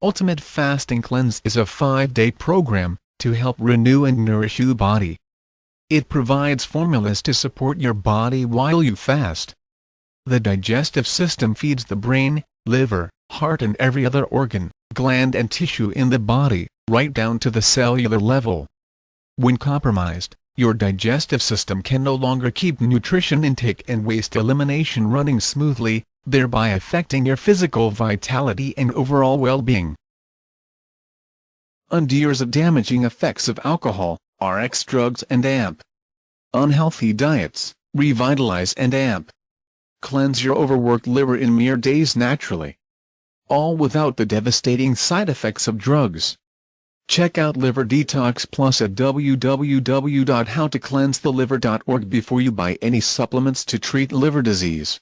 Ultimate Fasting Cleanse is a 5-day program to help renew and nourish your body. It provides formulas to support your body while you fast. The digestive system feeds the brain, liver, heart and every other organ, gland and tissue in the body, right down to the cellular level. When compromised, your digestive system can no longer keep nutrition intake and waste elimination running smoothly, thereby affecting your physical vitality and overall well-being. Undoes the damaging effects of alcohol, RX drugs and AMP. Unhealthy diets, revitalize and AMP. Cleanse your overworked liver in mere days naturally. All without the devastating side effects of drugs. Check out Liver Detox Plus at www.howtocleansetheliver.org before you buy any supplements to treat liver disease.